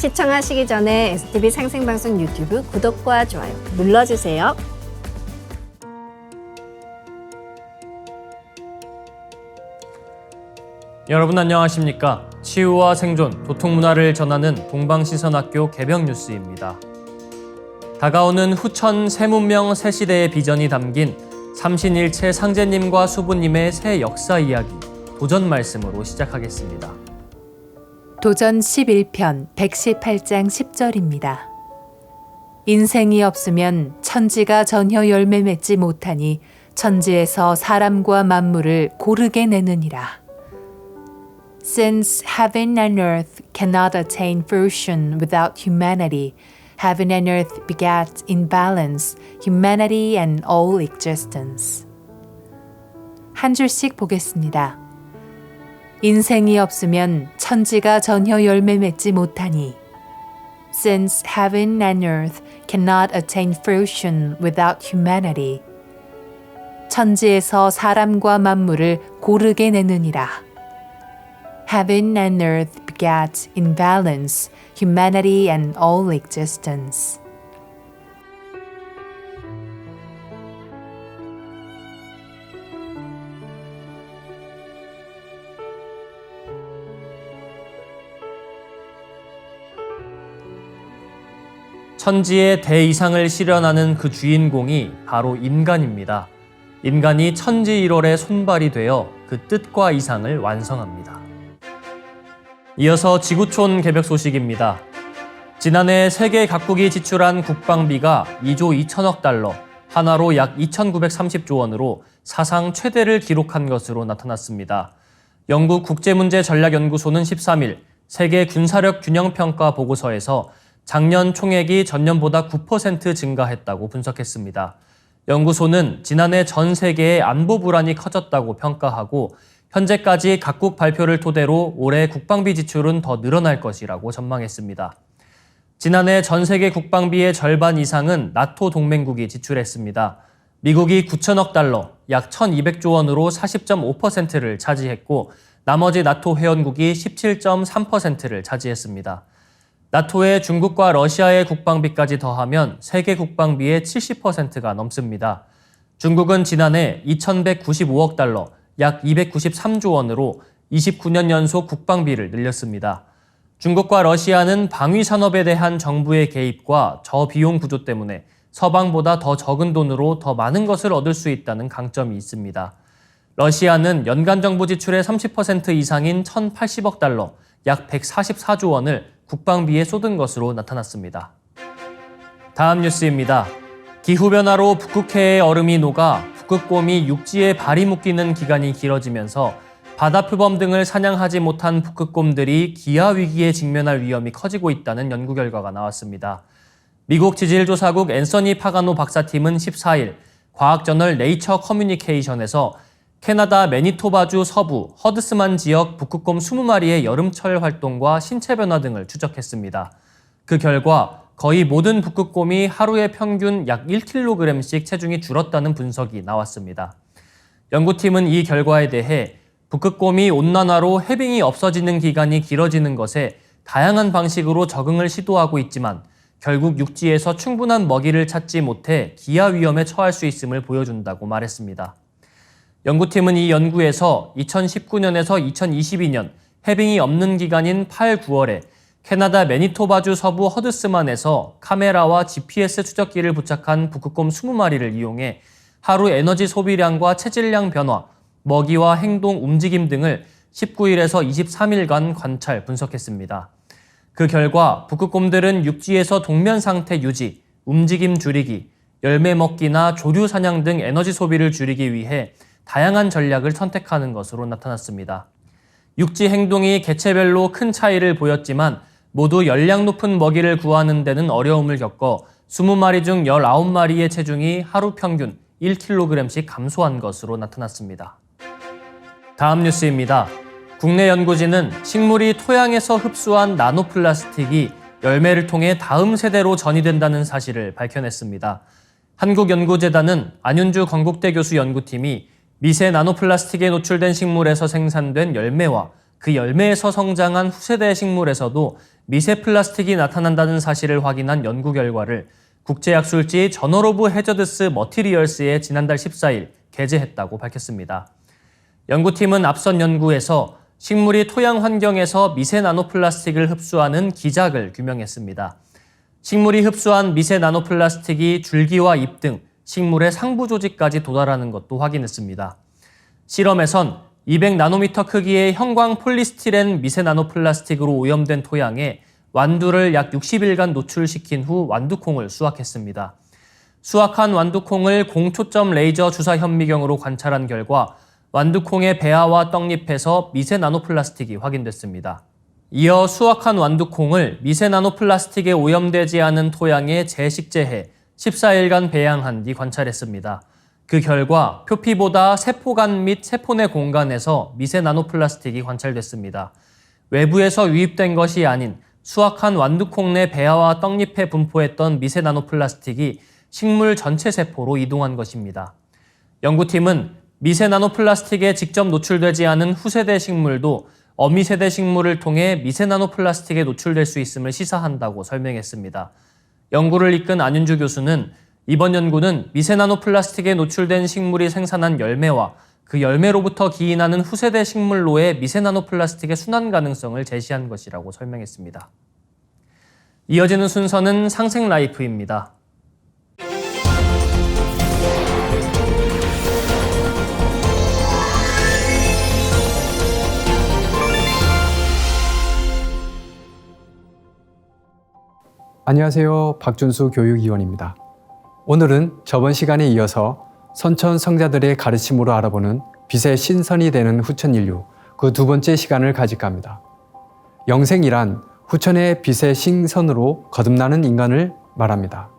시청하시기 전에 STV 생생방송 유튜브 구독과 좋아요 눌러주세요. 여러분 안녕하십니까? 치유와 생존, 도통문화를 전하는 동방시선학교 개병뉴스입니다. 다가오는 후천 새문명 새시대의 비전이 담긴 삼신일체 상제님과 수부님의 새 역사 이야기, 도전 말씀으로 시작하겠습니다. 도전 11편 118장 10절입니다. 인생이 없으면 천지가 전혀 열매 맺지 못하니 천지에서 사람과 만물을 고르게 내느니라. Since heaven and earth cannot attain fruition without humanity, heaven and earth begat in balance humanity and all existence. 한 줄씩 보겠습니다. 인생이 없으면 천지가 전혀 열매 맺지 못하니 Since heaven and earth cannot attain fruition without humanity, 천지에서 사람과 만물을 고르게 내느니라. Heaven and earth begat in balance humanity and all existence. 천지의 대이상을 실현하는 그 주인공이 바로 인간입니다. 인간이 천지일월의 손발이 되어 그 뜻과 이상을 완성합니다. 이어서 지구촌 개벽 소식입니다. 지난해 세계 각국이 지출한 국방비가 2조 2천억 달러, 한화로 약 2,930조 원으로 사상 최대를 기록한 것으로 나타났습니다. 영국 국제문제전략연구소는 13일 세계 군사력 균형평가 보고서에서 작년 총액이 전년보다 9% 증가했다고 분석했습니다. 연구소는 지난해 전 세계의 안보 불안이 커졌다고 평가하고 현재까지 각국 발표를 토대로 올해 국방비 지출은 더 늘어날 것이라고 전망했습니다. 지난해 전 세계 국방비의 절반 이상은 나토 동맹국이 지출했습니다. 미국이 9천억 달러, 약 1,200조 원으로 40.5%를 차지했고 나머지 나토 회원국이 17.3%를 차지했습니다. 나토의 중국과 러시아의 국방비까지 더하면 세계 국방비의 70%가 넘습니다. 중국은 지난해 2,195억 달러, 약 293조 원으로 29년 연속 국방비를 늘렸습니다. 중국과 러시아는 방위 산업에 대한 정부의 개입과 저비용 구조 때문에 서방보다 더 적은 돈으로 더 많은 것을 얻을 수 있다는 강점이 있습니다. 러시아는 연간 정부 지출의 30% 이상인 1,080억 달러, 약 144조 원을 국방비에 쏟은 것으로 나타났습니다. 다음 뉴스입니다. 기후변화로 북극해의 얼음이 녹아 북극곰이 육지에 발이 묶이는 기간이 길어지면서 바다 표범 등을 사냥하지 못한 북극곰들이 기아위기에 직면할 위험이 커지고 있다는 연구 결과가 나왔습니다. 미국 지질조사국 앤서니 파가노 박사팀은 14일 과학저널 네이처 커뮤니케이션에서 캐나다 매니토바주 서부 허드스만 지역 북극곰 20마리의 여름철 활동과 신체 변화 등을 추적했습니다. 그 결과 거의 모든 북극곰이 하루에 평균 약 1kg씩 체중이 줄었다는 분석이 나왔습니다. 연구팀은 이 결과에 대해 북극곰이 온난화로 해빙이 없어지는 기간이 길어지는 것에 다양한 방식으로 적응을 시도하고 있지만 결국 육지에서 충분한 먹이를 찾지 못해 기아 위험에 처할 수 있음을 보여준다고 말했습니다. 연구팀은 이 연구에서 2019년에서 2022년 해빙이 없는 기간인 8, 9월에 캐나다 매니토바주 서부 허드스만에서 카메라와 GPS 추적기를 부착한 북극곰 20마리를 이용해 하루 에너지 소비량과 체질량 변화, 먹이와 행동, 움직임 등을 19일에서 23일간 관찰, 분석했습니다. 그 결과 북극곰들은 육지에서 동면 상태 유지, 움직임 줄이기, 열매 먹기나 조류 사냥 등 에너지 소비를 줄이기 위해 다양한 전략을 선택하는 것으로 나타났습니다. 육지 행동이 개체별로 큰 차이를 보였지만 모두 열량 높은 먹이를 구하는 데는 어려움을 겪어 20마리 중 19마리의 체중이 하루 평균 1kg씩 감소한 것으로 나타났습니다. 다음 뉴스입니다. 국내 연구진은 식물이 토양에서 흡수한 나노플라스틱이 열매를 통해 다음 세대로 전이된다는 사실을 밝혀냈습니다. 한국연구재단은 안윤주 건국대 교수 연구팀이 미세 나노플라스틱에 노출된 식물에서 생산된 열매와 그 열매에서 성장한 후세대 식물에서도 미세 플라스틱이 나타난다는 사실을 확인한 연구 결과를 국제약술지 저널 오브 해저드스 머티리얼스에 지난달 14일 게재했다고 밝혔습니다. 연구팀은 앞선 연구에서 식물이 토양 환경에서 미세 나노플라스틱을 흡수하는 기작을 규명했습니다. 식물이 흡수한 미세 나노플라스틱이 줄기와 잎 등 식물의 상부 조직까지 도달하는 것도 확인했습니다. 실험에선 200나노미터 크기의 형광 폴리스티렌 미세 나노플라스틱으로 오염된 토양에 완두를 약 60일간 노출시킨 후 완두콩을 수확했습니다. 수확한 완두콩을 공초점 레이저 주사 현미경으로 관찰한 결과 완두콩의 배아와 떡잎에서 미세 나노플라스틱이 확인됐습니다. 이어 수확한 완두콩을 미세 나노플라스틱에 오염되지 않은 토양에 재식재해 14일간 배양한 뒤 관찰했습니다. 그 결과 표피보다 세포간 및 세포내 공간에서 미세 나노플라스틱이 관찰됐습니다. 외부에서 유입된 것이 아닌 수확한 완두콩 내 배아와 떡잎에 분포했던 미세 나노플라스틱이 식물 전체 세포로 이동한 것입니다. 연구팀은 미세 나노플라스틱에 직접 노출되지 않은 후세대 식물도 어미세대 식물을 통해 미세 나노플라스틱에 노출될 수 있음을 시사한다고 설명했습니다. 연구를 이끈 안윤주 교수는 이번 연구는 미세 나노플라스틱에 노출된 식물이 생산한 열매와 그 열매로부터 기인하는 후세대 식물로의 미세 나노플라스틱의 순환 가능성을 제시한 것이라고 설명했습니다. 이어지는 순서는 상생라이프입니다. 안녕하세요. 박준수 교육위원입니다. 오늘은 저번 시간에 이어서 선천 성자들의 가르침으로 알아보는 빛의 신선이 되는 후천 인류, 그 두 번째 시간을 가질까 합니다. 영생이란 후천의 빛의 신선으로 거듭나는 인간을 말합니다.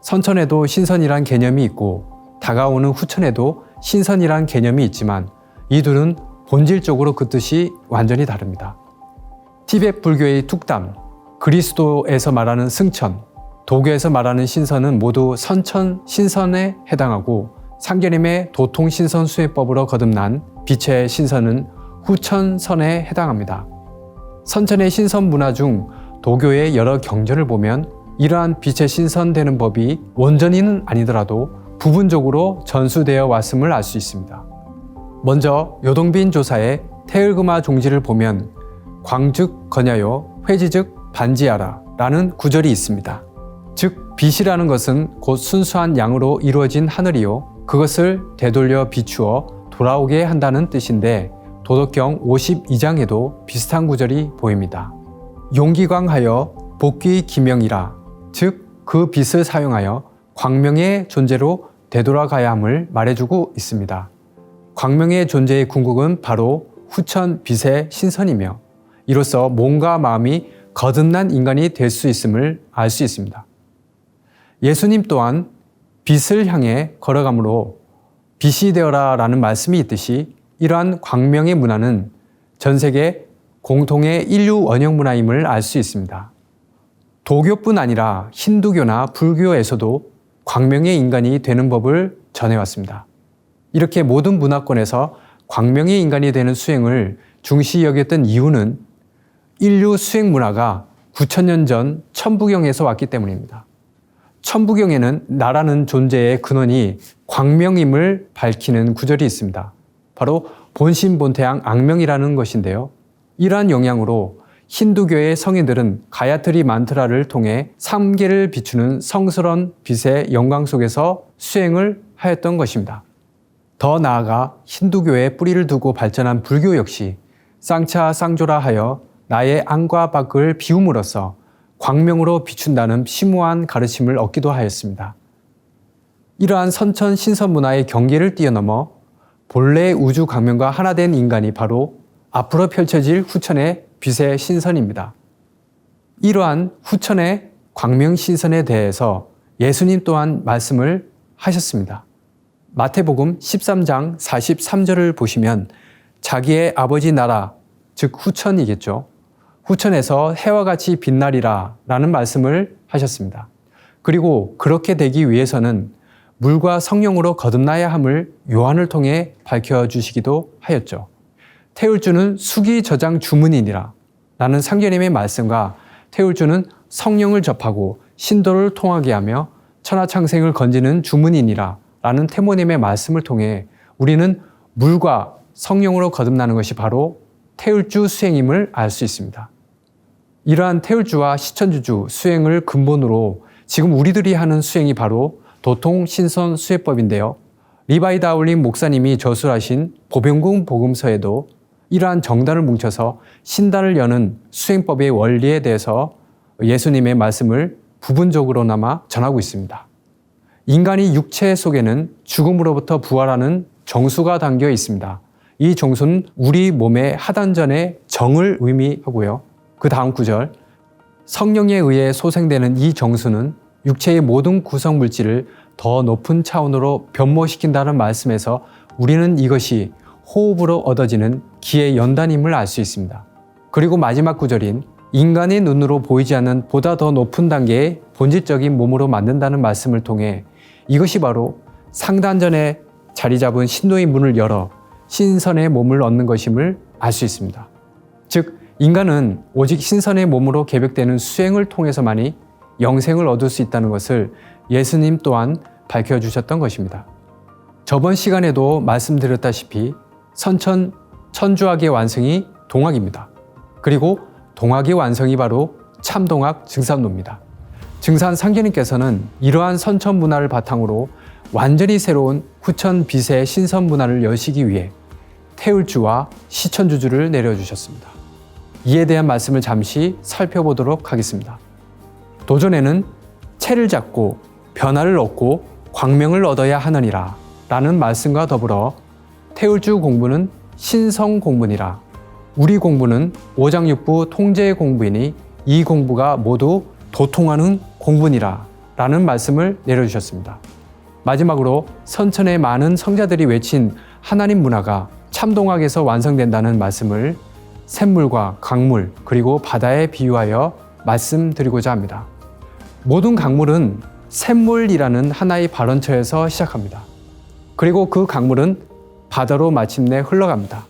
선천에도 신선이란 개념이 있고 다가오는 후천에도 신선이란 개념이 있지만 이 둘은 본질적으로 그 뜻이 완전히 다릅니다. 티베트 불교의 툭담, 그리스도에서 말하는 승천, 도교에서 말하는 신선은 모두 선천 신선에 해당하고 상계림의 도통 신선 수행법으로 거듭난 빛의 신선은 후천선에 해당합니다. 선천의 신선 문화 중 도교의 여러 경전을 보면 이러한 빛의 신선되는 법이 온전히는 아니더라도 부분적으로 전수되어 왔음을 알 수 있습니다. 먼저 요동빈 조사의 태을금화 종지를 보면 광즉 거냐요 회지즉 반지하라 라는 구절이 있습니다. 즉 빛이라는 것은 곧 순수한 양으로 이루어진 하늘이요 그것을 되돌려 비추어 돌아오게 한다는 뜻인데 도덕경 52장에도 비슷한 구절이 보입니다. 용기광하여 복귀 기명이라 즉 그 빛을 사용하여 광명의 존재로 되돌아가야 함을 말해주고 있습니다. 광명의 존재의 궁극은 바로 후천 빛의 신선이며 이로써 몸과 마음이 거듭난 인간이 될 수 있음을 알 수 있습니다. 예수님 또한 빛을 향해 걸어가므로 빛이 되어라 라는 말씀이 있듯이 이러한 광명의 문화는 전 세계 공통의 인류 원형 문화임을 알 수 있습니다. 도교뿐 아니라 힌두교나 불교에서도 광명의 인간이 되는 법을 전해왔습니다. 이렇게 모든 문화권에서 광명의 인간이 되는 수행을 중시 여겼던 이유는 인류 수행 문화가 9,000년 전 천부경에서 왔기 때문입니다. 천부경에는 나라는 존재의 근원이 광명임을 밝히는 구절이 있습니다. 바로 본신본태양 악명이라는 것인데요. 이러한 영향으로 힌두교의 성인들은 가야트리 만트라를 통해 삼계를 비추는 성스러운 빛의 영광 속에서 수행을 하였던 것입니다. 더 나아가 힌두교에 뿌리를 두고 발전한 불교 역시 쌍차 쌍조라 하여 나의 안과 밖을 비움으로써 광명으로 비춘다는 심오한 가르침을 얻기도 하였습니다. 이러한 선천 신선 문화의 경계를 뛰어넘어 본래의 우주 광명과 하나 된 인간이 바로 앞으로 펼쳐질 후천의 빛의 신선입니다. 이러한 후천의 광명 신선에 대해서 예수님 또한 말씀을 하셨습니다. 마태복음 13장 43절을 보시면 자기의 아버지 나라, 즉 후천이겠죠. 후천에서 해와 같이 빛나리라 라는 말씀을 하셨습니다. 그리고 그렇게 되기 위해서는 물과 성령으로 거듭나야 함을 요한을 통해 밝혀주시기도 하였죠. 태울주는 수기 저장 주문이니라 라는 상견임의 말씀과 태울주는 성령을 접하고 신도를 통하게 하며 천하창생을 건지는 주문이니라 라는 태모님의 말씀을 통해 우리는 물과 성령으로 거듭나는 것이 바로 태울주 수행임을 알 수 있습니다. 이러한 태울주와 시천주주 수행을 근본으로 지금 우리들이 하는 수행이 바로 도통 신선 수혜법인데요. 리바이 다울링 목사님이 저술하신 보병궁 복음서에도 이러한 정단을 뭉쳐서 신단을 여는 수행법의 원리에 대해서 예수님의 말씀을 부분적으로나마 전하고 있습니다. 인간이 육체 속에는 죽음으로부터 부활하는 정수가 담겨 있습니다. 이 정수는 우리 몸의 하단전의 정을 의미하고요. 그 다음 구절, 성령에 의해 소생되는 이 정수는 육체의 모든 구성 물질을 더 높은 차원으로 변모시킨다는 말씀에서 우리는 이것이 호흡으로 얻어지는 기의 연단임을 알 수 있습니다. 그리고 마지막 구절인 인간의 눈으로 보이지 않는 보다 더 높은 단계의 본질적인 몸으로 만든다는 말씀을 통해 이것이 바로 상단전에 자리 잡은 신도의 문을 열어 신선의 몸을 얻는 것임을 알 수 있습니다. 즉 인간은 오직 신선의 몸으로 계백되는 수행을 통해서만이 영생을 얻을 수 있다는 것을 예수님 또한 밝혀주셨던 것입니다. 저번 시간에도 말씀드렸다시피 선천 천주학의 완성이 동학입니다. 그리고 동학의 완성이 바로 참동학 증산도입니다. 증산 상제님께서는 이러한 선천 문화를 바탕으로 완전히 새로운 후천 비세 신선 문화를 여시기 위해 태울주와 시천주주를 내려주셨습니다. 이에 대한 말씀을 잠시 살펴보도록 하겠습니다. 도전에는 채를 잡고 변화를 얻고 광명을 얻어야 하느니라 라는 말씀과 더불어 태울주 공부는 신성 공부니라. 우리 공부는 오장육부 통제 공부이니 이 공부가 모두 도통하는 공부니라 라는 말씀을 내려주셨습니다. 마지막으로 선천의 많은 성자들이 외친 하나님 문화가 참동학에서 완성된다는 말씀을 샘물과 강물 그리고 바다에 비유하여 말씀드리고자 합니다. 모든 강물은 샘물이라는 하나의 발원처에서 시작합니다. 그리고 그 강물은 바다로 마침내 흘러갑니다.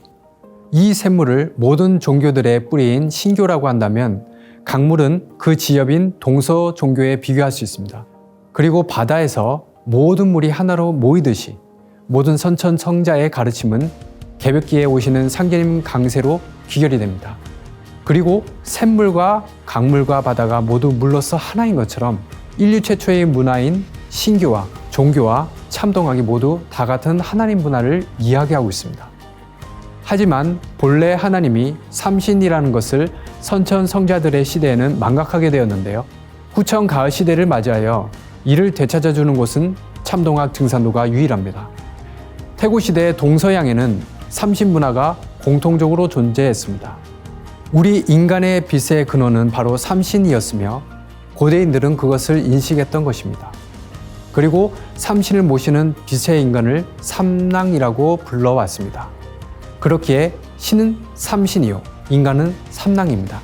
이 샘물을 모든 종교들의 뿌리인 신교라고 한다면 강물은 그 지엽인 동서 종교에 비교할 수 있습니다. 그리고 바다에서 모든 물이 하나로 모이듯이 모든 선천 성자의 가르침은 개벽기에 오시는 상제님 강세로 귀결이 됩니다. 그리고 샘물과 강물과 바다가 모두 물로서 하나인 것처럼 인류 최초의 문화인 신교와 종교와 참동학이 모두 다 같은 하나님 문화를 이야기하고 있습니다. 하지만 본래 하나님이 삼신이라는 것을 선천 성자들의 시대에는 망각하게 되었는데요. 후천 가을 시대를 맞이하여 이를 되찾아주는 곳은 참동학 증산도가 유일합니다. 태고 시대의 동서양에는 삼신 문화가 공통적으로 존재했습니다. 우리 인간의 빛의 근원은 바로 삼신이었으며 고대인들은 그것을 인식했던 것입니다. 그리고 삼신을 모시는 빛의 인간을 삼랑이라고 불러왔습니다. 그렇기에 신은 삼신이요 인간은 삼랑입니다.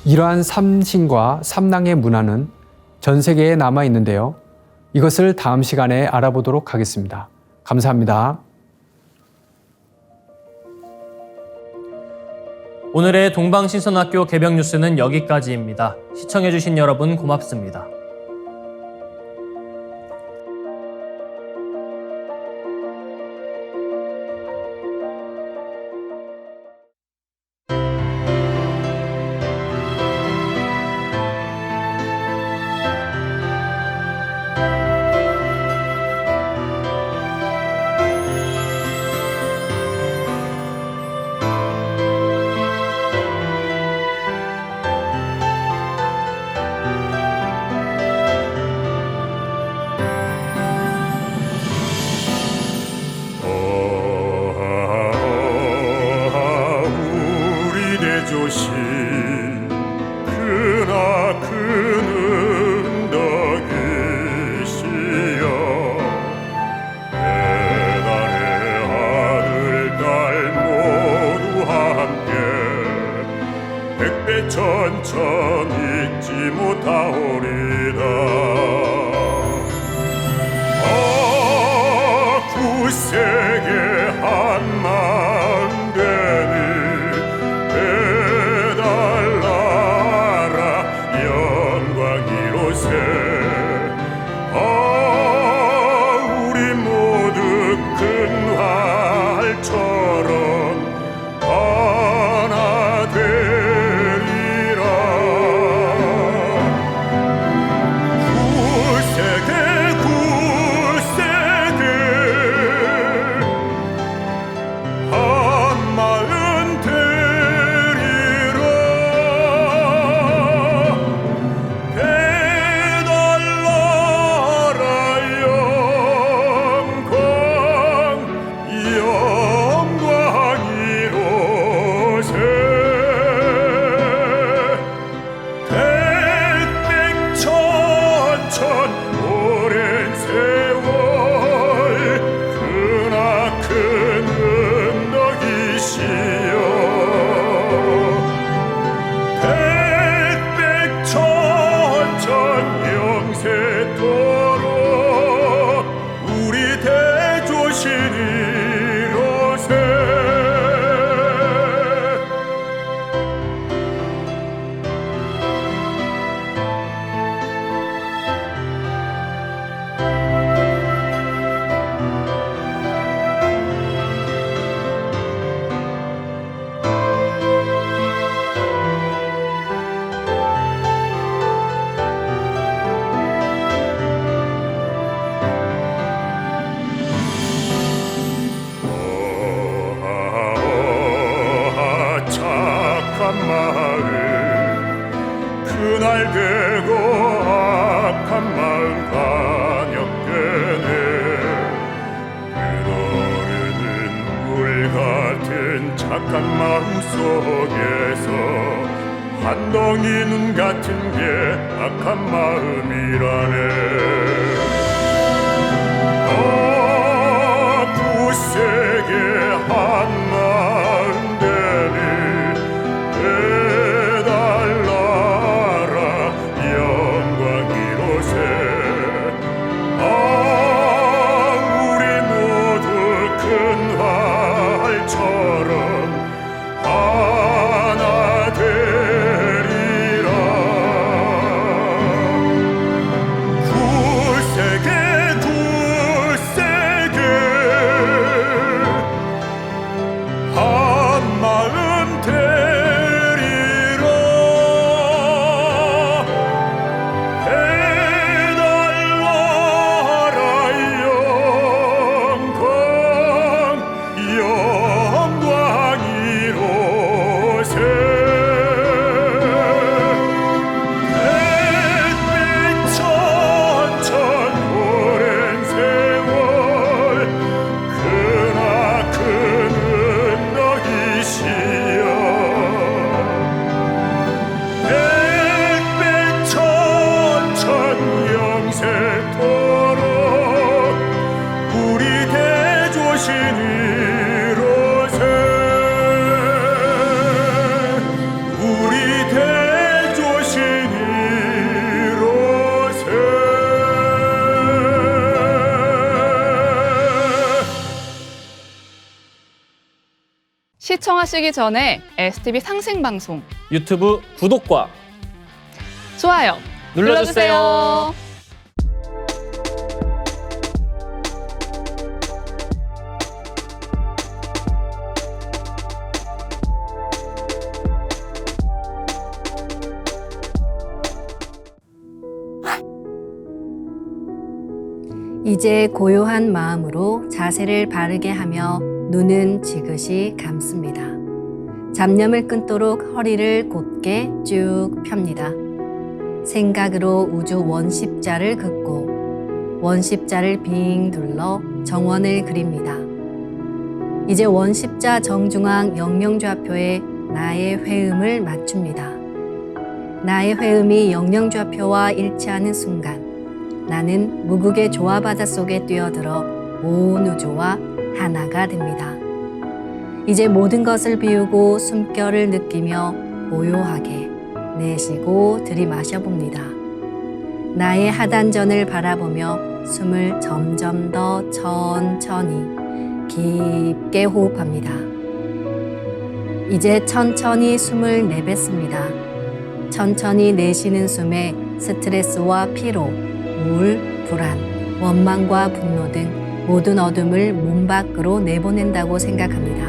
이러한 삼신과 삼랑의 문화는 전 세계에 남아 있는데요. 이것을 다음 시간에 알아보도록 하겠습니다. 감사합니다. 오늘의 동방신선학교 개병 뉴스는 여기까지입니다. 시청해주신 여러분 고맙습니다. 조시 크나큰 덕이시여 배달의 아들 딸 모두 함께 백배 천천 잊지 못하오리다. 구세계 한마음 되니 배달나라 곳에 우리 모두 큰 활처럼 하나 되리라. 굳세게 한 마음 되리라. 배달나라 영광이로세. 백백천천 오랜 세월 크나큰 은덕이시여. 백백천천 영세토록 우리 대조신이로세. 착한 마음 그날 되고 악한 마음 반역되네. 흐르는 물 같은 착한 마음 속에서 한 덩이 눈 같은 게 악한 마음이라네. 굳세게 한 마음 되니 배달나라 영광이로세. 우리 모두 큰 활처럼 하나 되리라. 굳세게 한 마음 되리라. 배달나라 영광이로세. 백백천천 오랜 세월 크나큰 은덕이시여. 백백천천 영세토록 우리 대조신이로세. 우리 대조신이로세. 시청하시기 전에 STV 상생방송 유튜브 구독과 좋아요 눌러주세요. 이제 고요한 마음으로 자세를 바르게 하며 눈은 지그시 감습니다. 잡념을 끊도록 허리를 곧게 쭉 펴니다. 생각으로 우주 원십자를 긋고 원십자를 빙 둘러 정원을 그립니다. 이제 원십자 정중앙 영영좌표에 나의 회음을 맞춥니다. 나의 회음이 영영좌표와 일치하는 순간 나는 무국의 조화바다 속에 뛰어들어 온 우주와 하나가 됩니다. 이제 모든 것을 비우고 숨결을 느끼며 고요하게 내쉬고 들이마셔 봅니다. 나의 하단전을 바라보며 숨을 점점 더 천천히 깊게 호흡합니다. 이제 천천히 숨을 내뱉습니다. 천천히 내쉬는 숨에 스트레스와 피로, 우울, 불안, 원망과 분노 등 모든 어둠을 몸 밖으로 내보낸다고 생각합니다.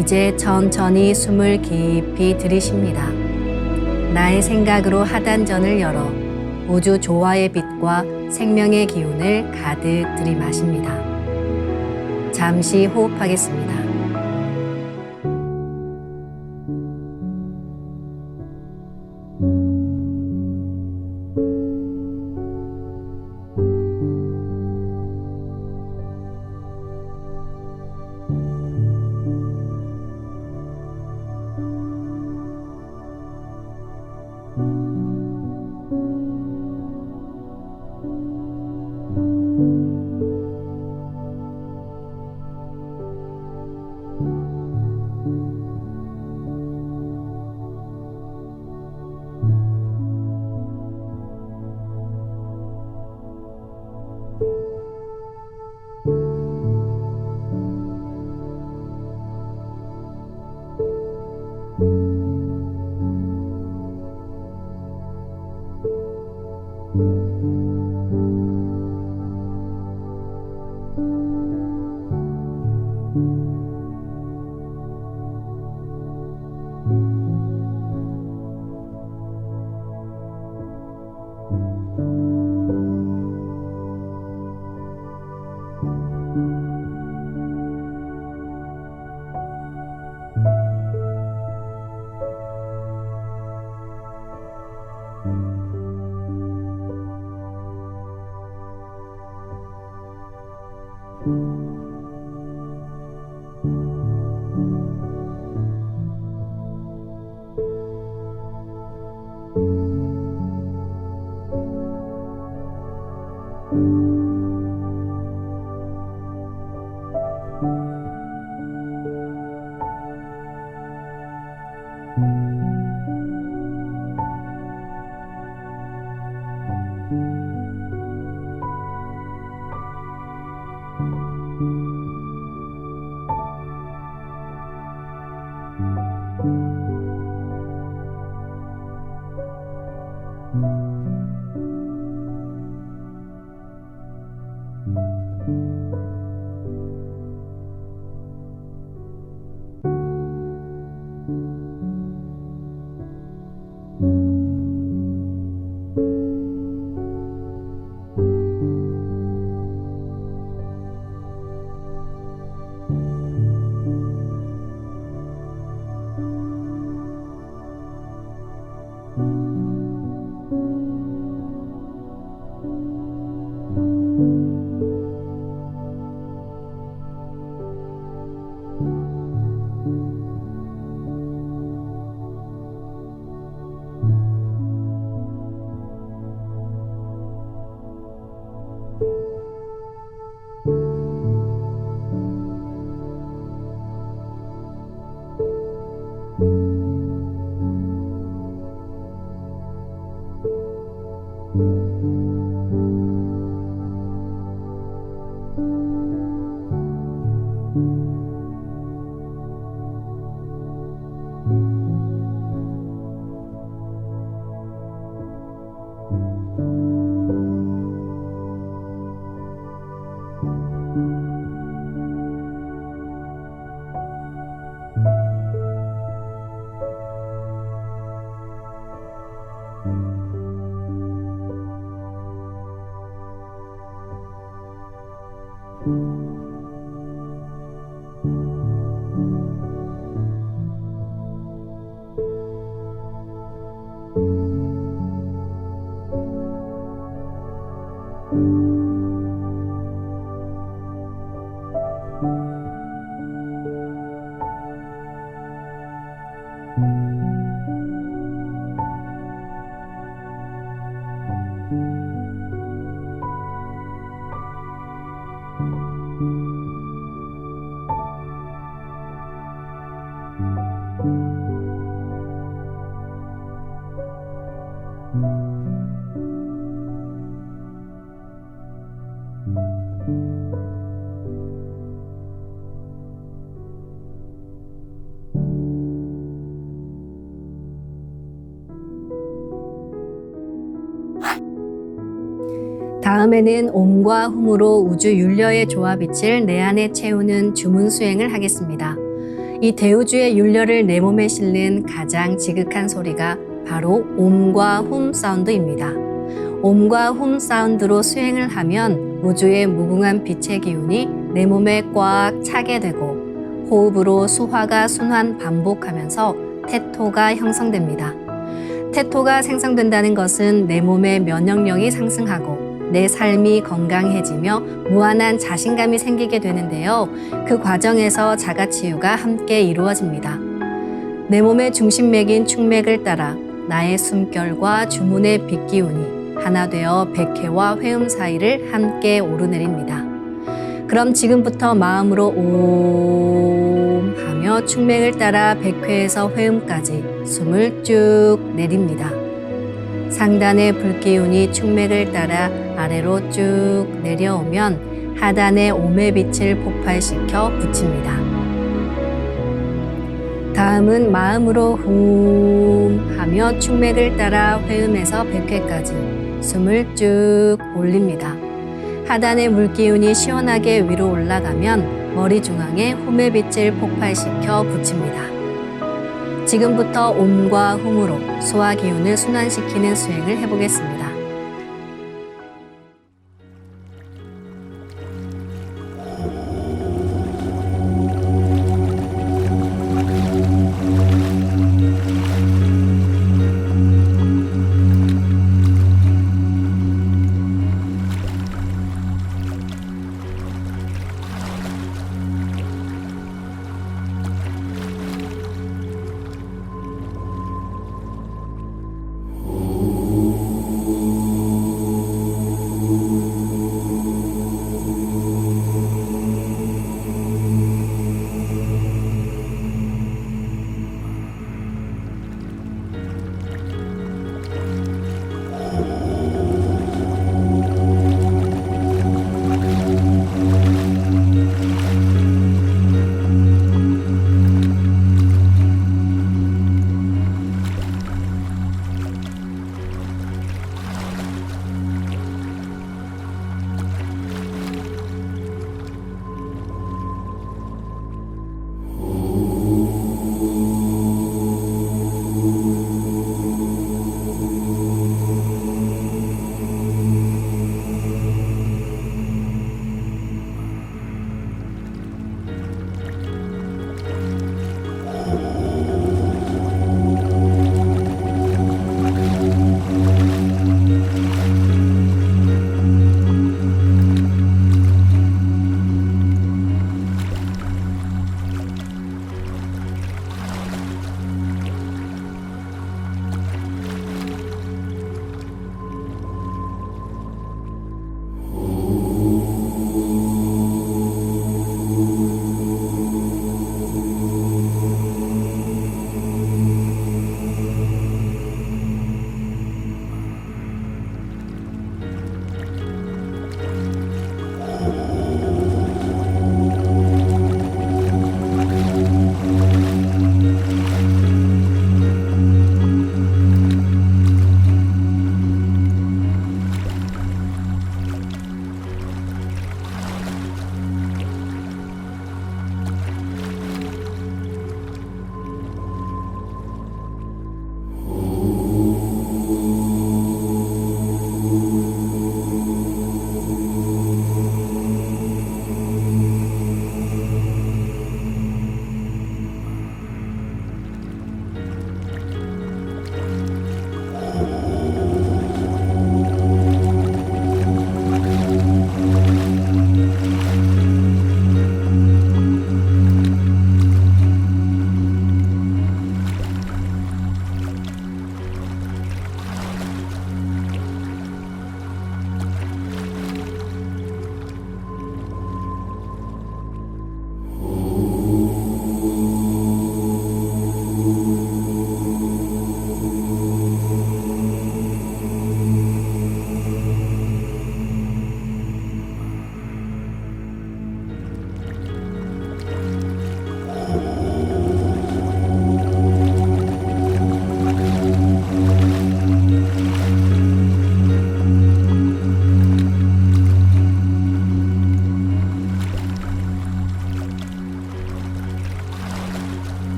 이제 천천히 숨을 깊이 들이쉽니다. 나의 생각으로 하단전을 열어 우주 조화의 빛과 생명의 기운을 가득 들이마십니다. 잠시 호흡하겠습니다. 다음에는 옴과 훔으로 우주 율려의 조화빛을 내 안에 채우는 주문 수행을 하겠습니다. 이 대우주의 율려를 내 몸에 실는 가장 지극한 소리가 바로 옴과 훔 사운드입니다. 옴과 훔 사운드로 수행을 하면 우주의 무궁한 빛의 기운이 내 몸에 꽉 차게 되고 호흡으로 수화가 순환 반복하면서 태토가 형성됩니다. 태토가 생성된다는 것은 내 몸의 면역력이 상승하고 내 삶이 건강해지며 무한한 자신감이 생기게 되는데요. 그 과정에서 자가치유가 함께 이루어집니다. 내 몸의 중심맥인 축맥을 따라 나의 숨결과 주문의 빛기운이 하나 되어 백회와 회음 사이를 함께 오르내립니다. 그럼 지금부터 마음으로 옴 하며 축맥을 따라 백회에서 회음까지 숨을 쭉 내립니다. 상단의 불기운이 축맥을 따라 아래로 쭉 내려오면 하단의 옴의 빛을 폭발시켜 붙입니다. 다음은 마음으로 훔 하며 축맥을 따라 회음에서 백회까지 숨을 쭉 올립니다. 하단의 물기운이 시원하게 위로 올라가면 머리 중앙에 훔의 빛을 폭발시켜 붙입니다. 지금부터 옴과 훔으로 소화 기운을 순환시키는 수행을 해보겠습니다.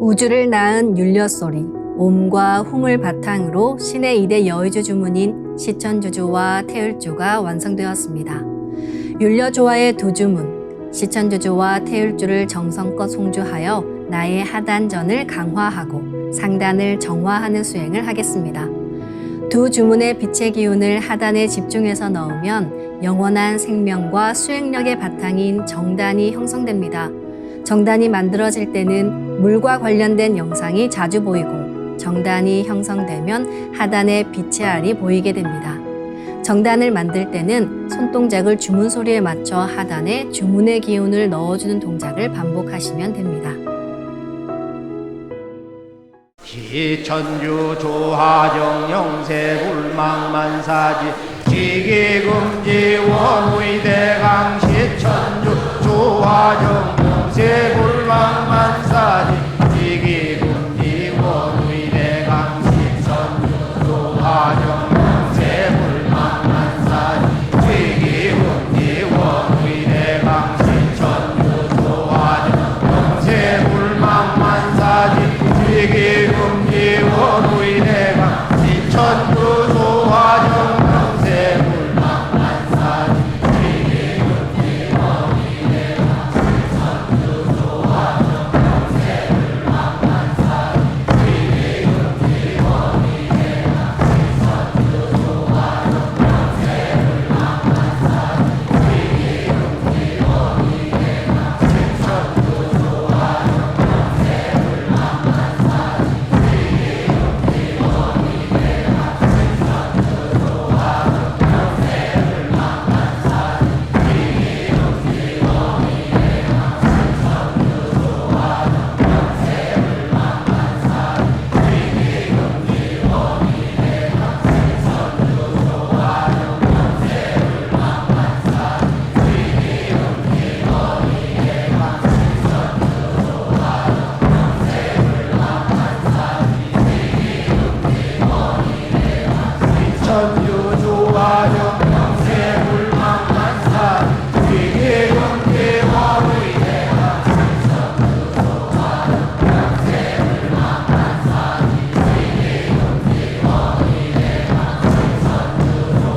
우주를 낳은 율려소리, 옴과 hum을 바탕으로 신의 2대 여의주 주문인 시천주조와 태율주가 완성되었습니다. 율려조화의 두 주문, 시천주조와 태율주를 정성껏 송주하여 나의 하단전을 강화하고 상단을 정화하는 수행을 하겠습니다. 두 주문의 빛의 기운을 하단에 집중해서 넣으면 영원한 생명과 수행력의 바탕인 정단이 형성됩니다. 정단이 만들어질 때는 물과 관련된 영상이 자주 보이고 정단이 형성되면 하단에 빛의 알이 보이게 됩니다. 정단을 만들 때는 손동작을 주문 소리에 맞춰 하단에 주문의 기운을 넣어주는 동작을 반복하시면 됩니다. 시천주 조화정 영세불망만사지 지기금지 원의대강 시천주 조화정 영세불망만사지 지기금지 원의대강 시천주 조화정 영세불망만사지 지기금지 원의대강 시천주 조화정 영세불망만사지 지기금지 원의대강 시천주 조화정 영세불망만사지 지기금지 원의대강 시천주 조화정 영세불망만사지 지기금지 원의대강 시천주 조화정 영세불망만사지 지기금지 원의대강 시천주 조화정 천주 조화정 영세불망만사지 지기금지 원의대강 시천주 조화정 영세불망만사지 지기금지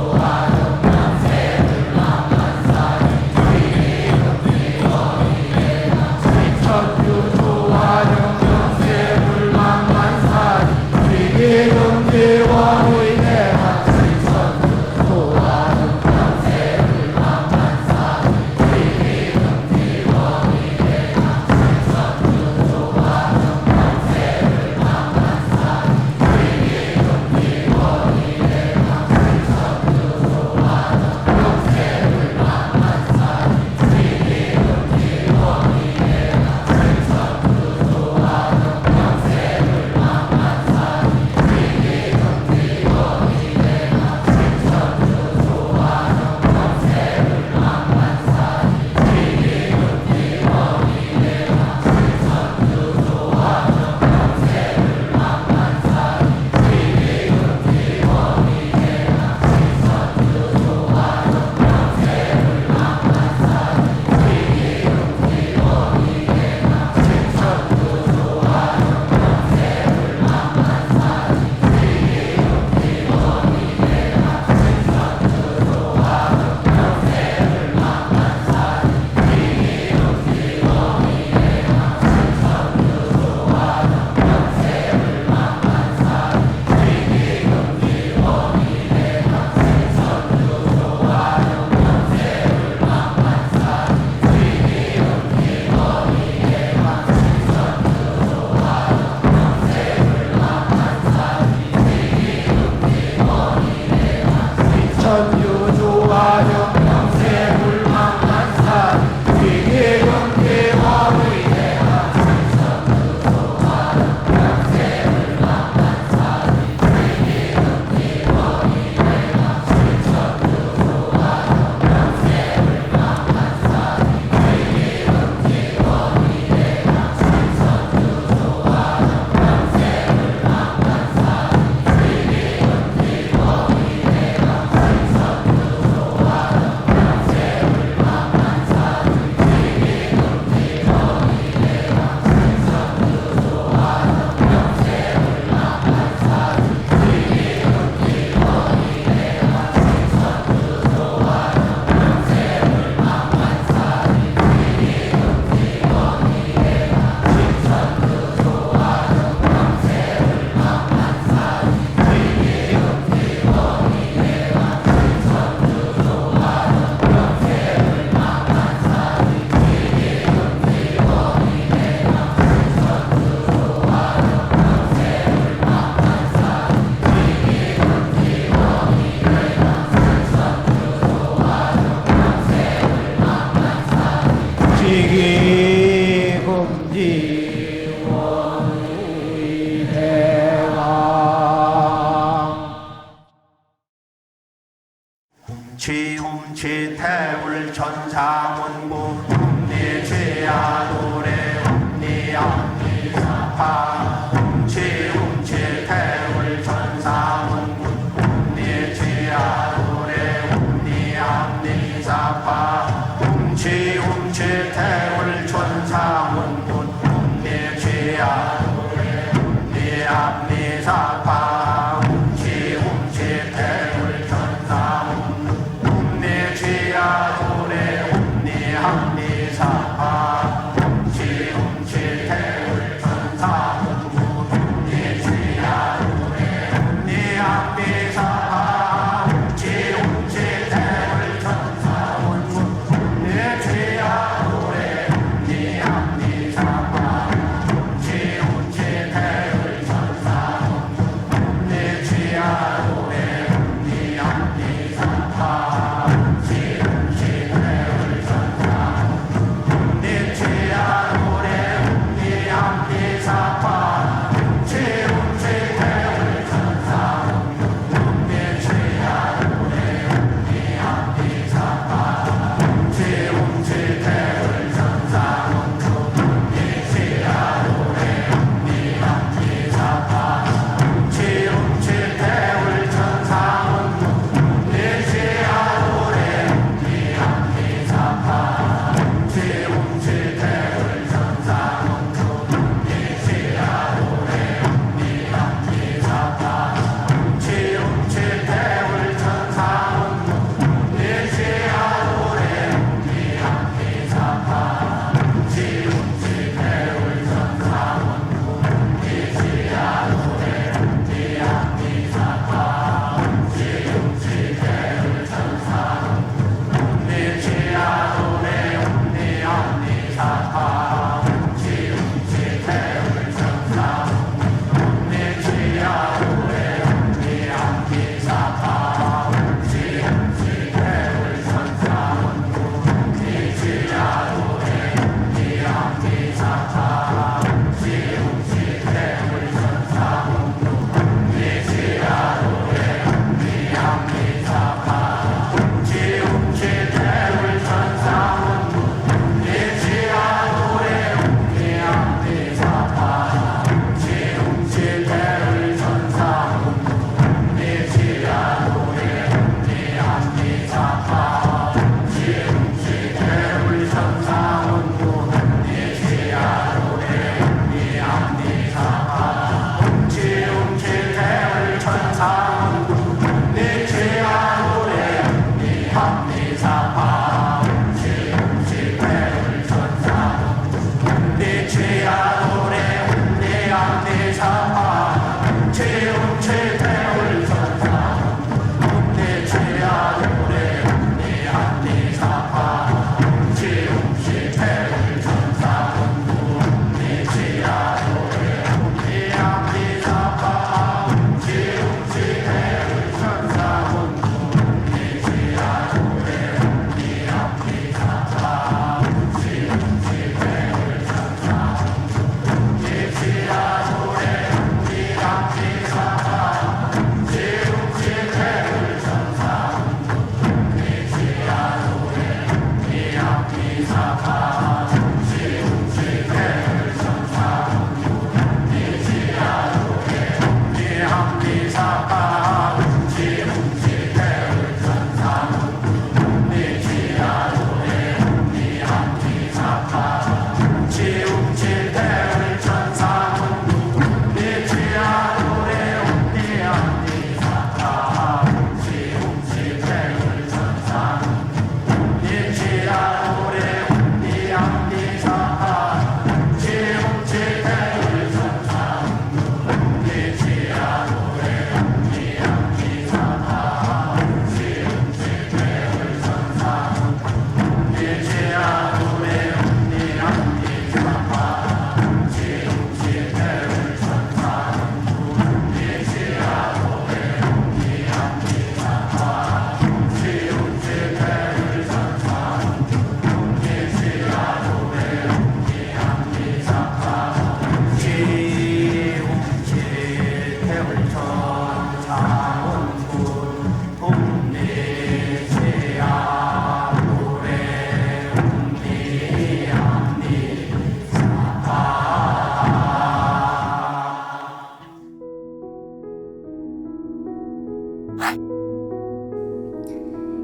원의대강 시천주 조화정 영세불망만사지 지기금지 원의대강 시천주 조화정 영세불망만사지 지기금지 원의대강 천주 조화정 영세불망만사지 지기금지 원의대강 시천주 조화정 영세불망만사지 지기금지 원의대강 시천주 조화정 영세불망만사지 지기금지 원의대강 시천주 조화정 영세불망만사지 지기금지 원의대강 시천주 훔치 태울 천사문구 훔치야 노래 훔치야 훔치 태울 천사문구 훔치야 노래 훔치사파 훔치 태울 천사문구 훔치야 노래 훔치사파 훔치 태울 천사문구 훔치야 노래 훔치사파 훔치 태울 천사문구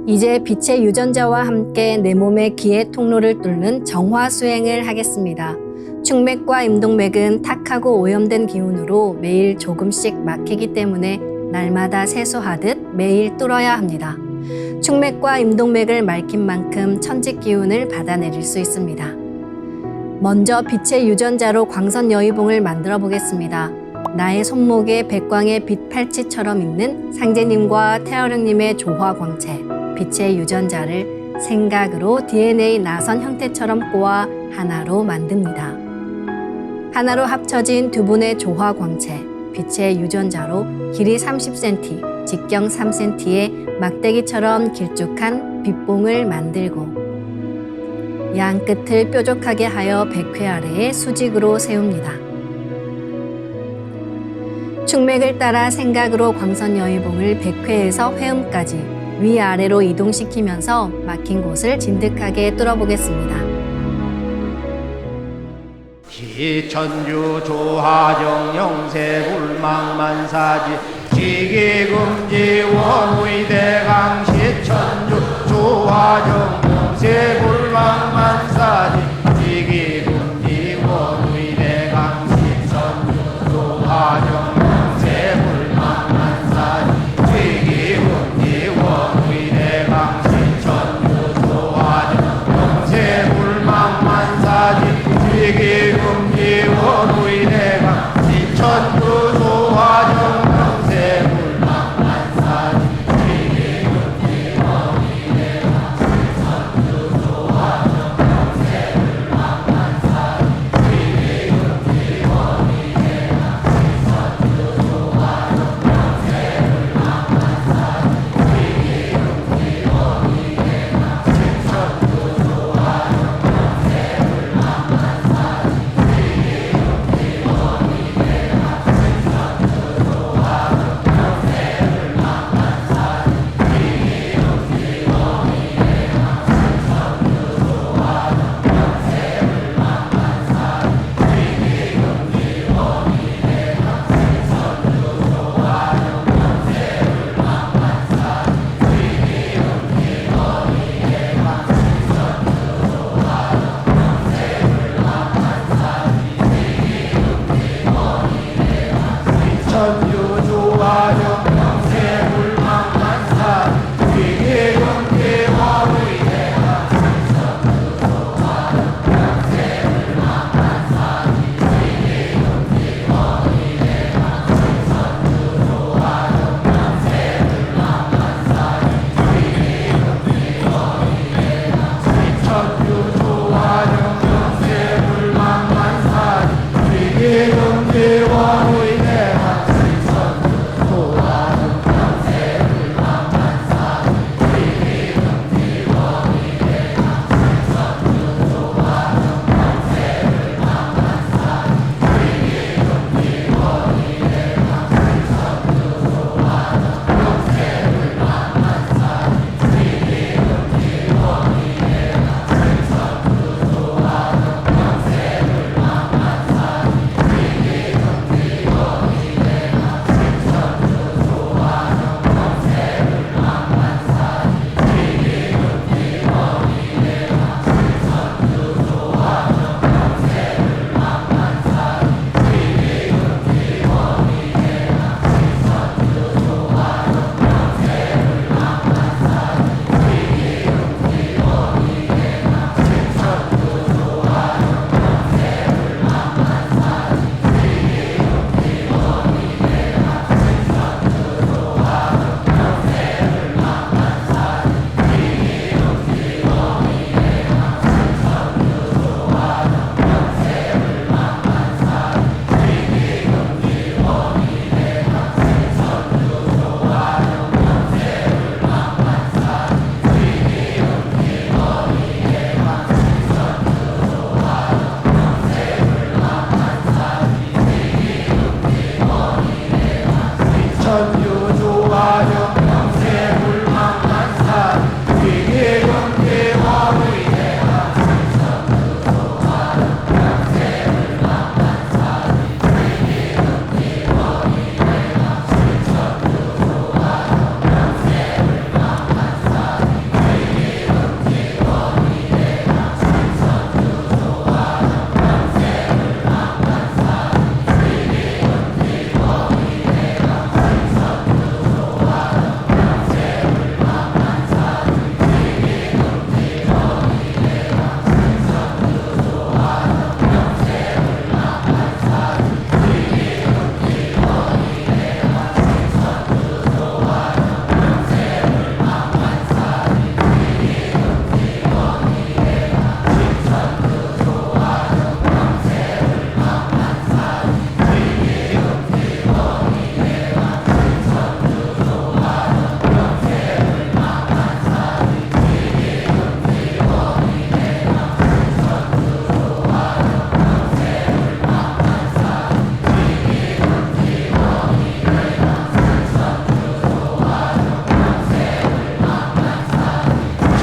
이제 빛의 유전자와 함께 내 몸의 기의 통로를 뚫는 정화 수행을 하겠습니다. 축맥과 임동맥은 탁하고 오염된 기운으로 매일 조금씩 막히기 때문에 날마다 세수하듯 매일 뚫어야 합니다. 축맥과 임동맥을 맑힌 만큼 천직 기운을 받아내릴 수 있습니다. 먼저 빛의 유전자로 광선 여의봉을 만들어 보겠습니다. 나의 손목에 백광의 빛 팔찌처럼 있는 상제님과 태어령님의 조화 광채, 빛의 유전자를 생각으로 DNA 나선 형태처럼 꼬아 하나로 만듭니다. 하나로 합쳐진 두 분의 조화 광채, 빛의 유전자로 길이 30cm, 직경 3cm의 막대기처럼 길쭉한 빛봉을 만들고 양 끝을 뾰족하게 하여 백회 아래에 수직으로 세웁니다. 축맥을 따라 생각으로 광선 여의봉을 백회에서 회음까지 위아래로 이동시키면서 막힌 곳을 진득하게 뚫어보겠습니다. 기천주 조하정 영세 불망만사지 지기금지 원의대강 시천주 조하정 영세 불망만사지 지기금지 원의대강 시천주 조하정 영세 불망만사지 지기금지 원의대강 시천주 조하정 영세 불망만사지 지기금지 원의대강 시천주 조하정 영세 불망만사지 지기금지 원의대강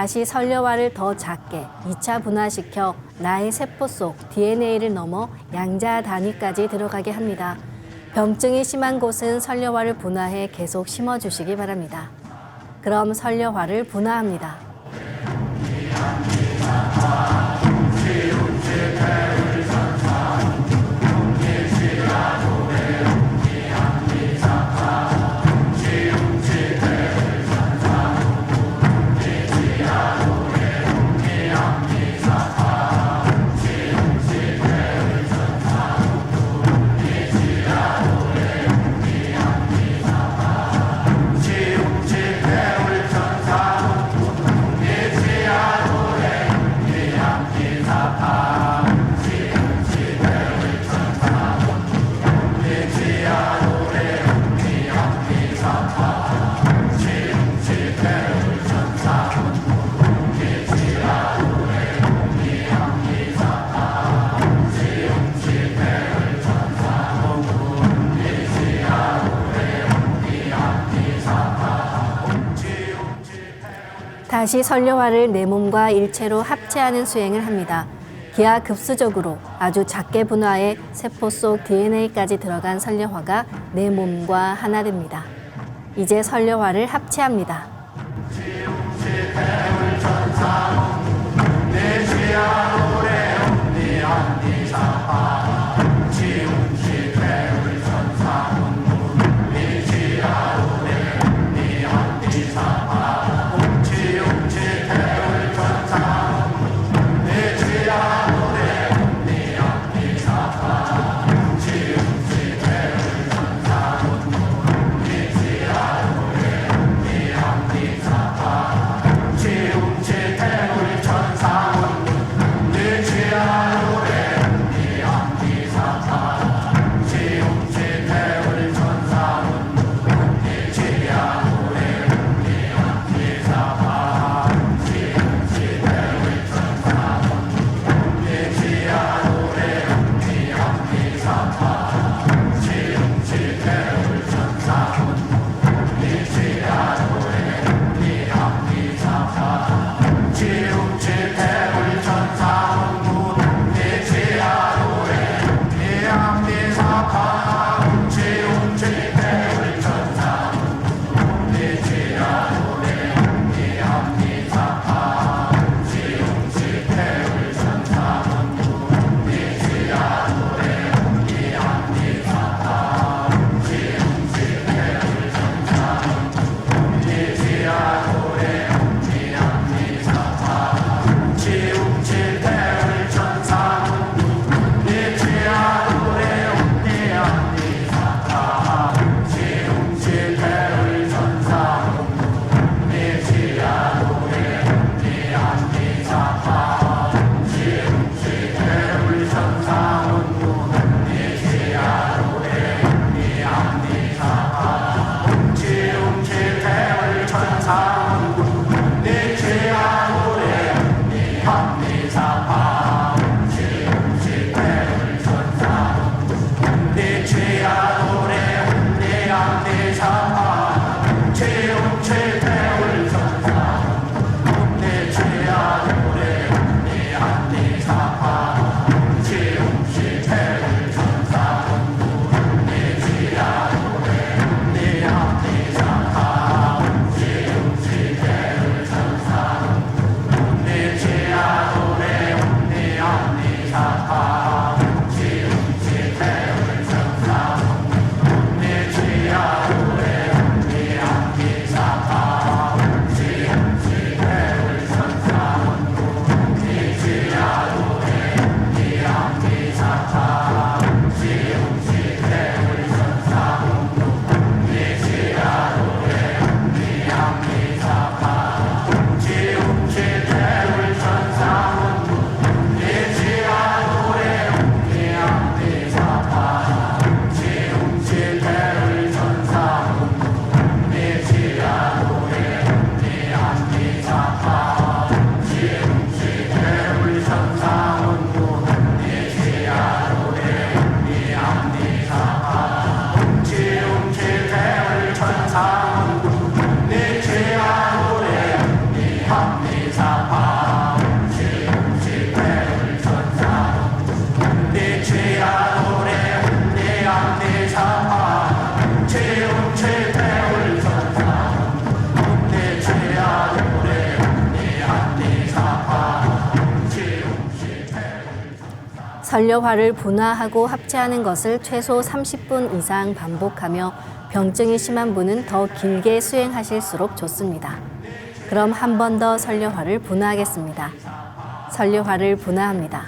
다시 선려화를 더 작게 2차 분화시켜 나의 세포 속 DNA를 넘어 양자 단위까지 들어가게 합니다. 병증이 심한 곳은 선려화를 분화해 계속 심어주시기 바랍니다. 그럼 선려화를 분화합니다. 다시 선려화를 내 몸과 일체로 합체하는 수행을 합니다. 기하급수적으로 아주 작게 분화해 세포 속 DNA까지 들어간 선려화가 내 몸과 하나 됩니다. 이제 선려화를 합체합니다. 설려화를 분화하고 합체하는 것을 최소 30분 이상 반복하며 병증이 심한 분은 더 길게 수행하실수록 좋습니다. 그럼 한 번 더 설려화를 분화하겠습니다. 설려화를 분화합니다.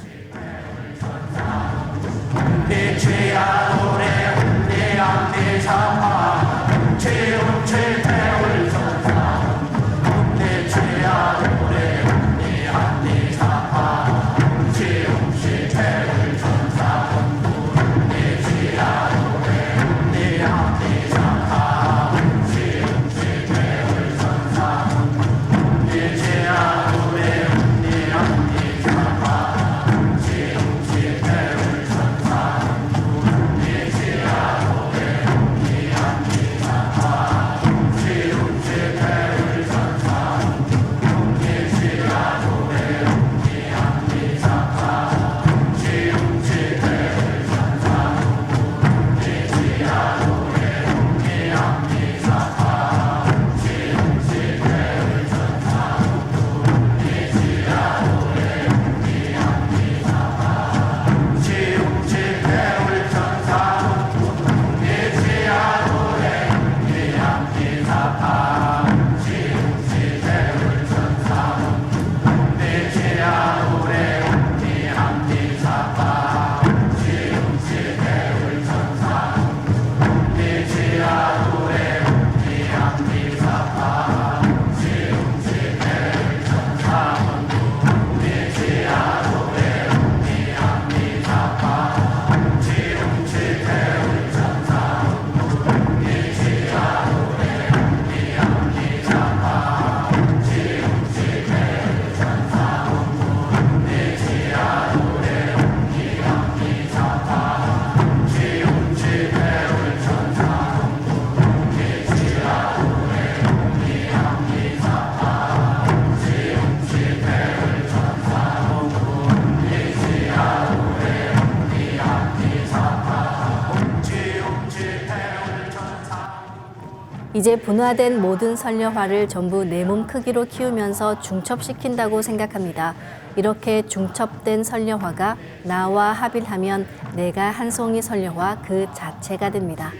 이제 분화된 모든 설려화를 전부 내 몸 크기로 키우면서 중첩시킨다고 생각합니다. 이렇게 중첩된 설려화가 나와 합일하면 내가 한 송이 설려화 그 자체가 됩니다.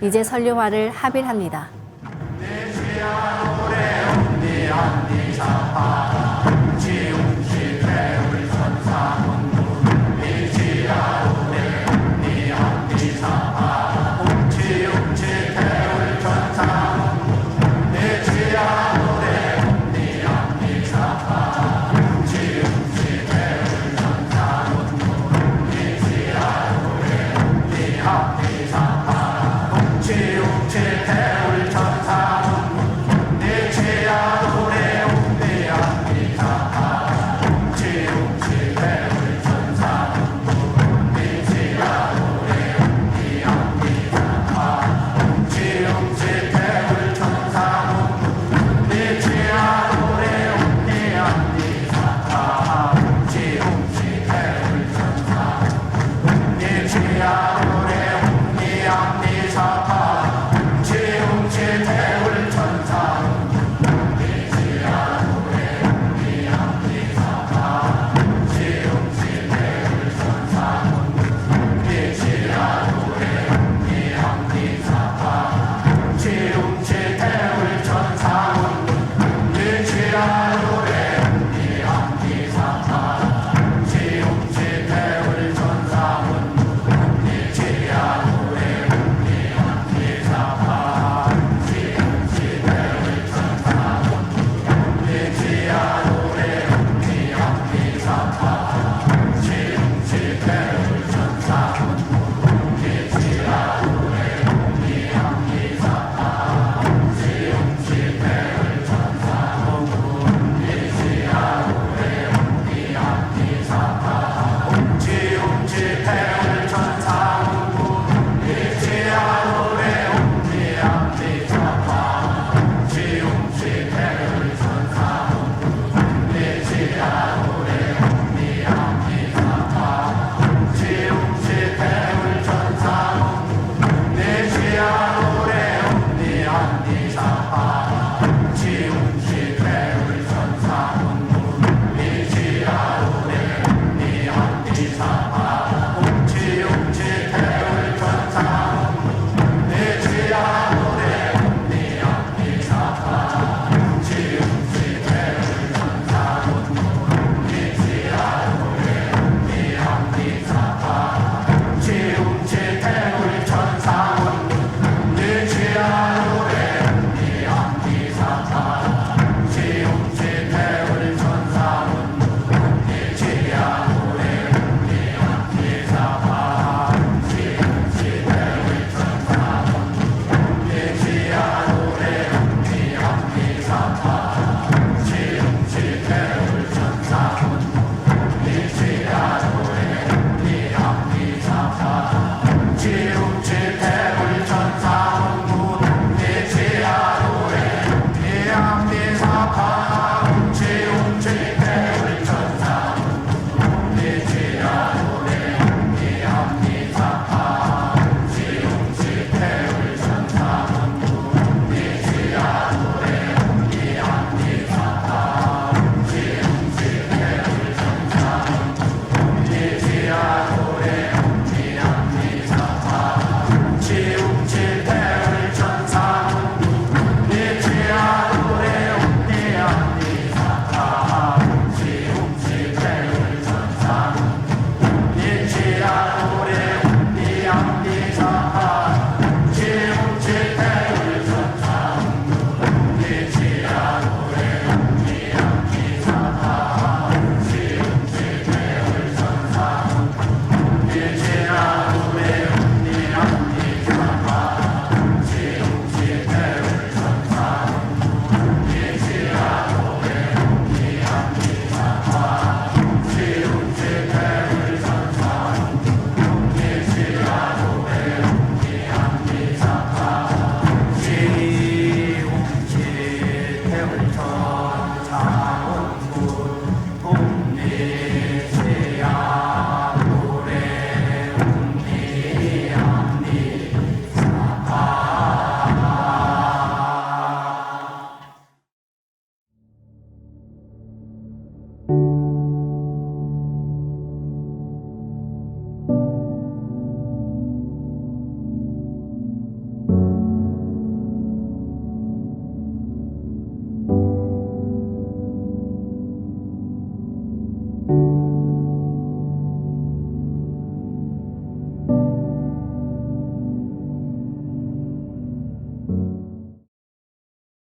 이제 설려화를 합일합니다. Yeah.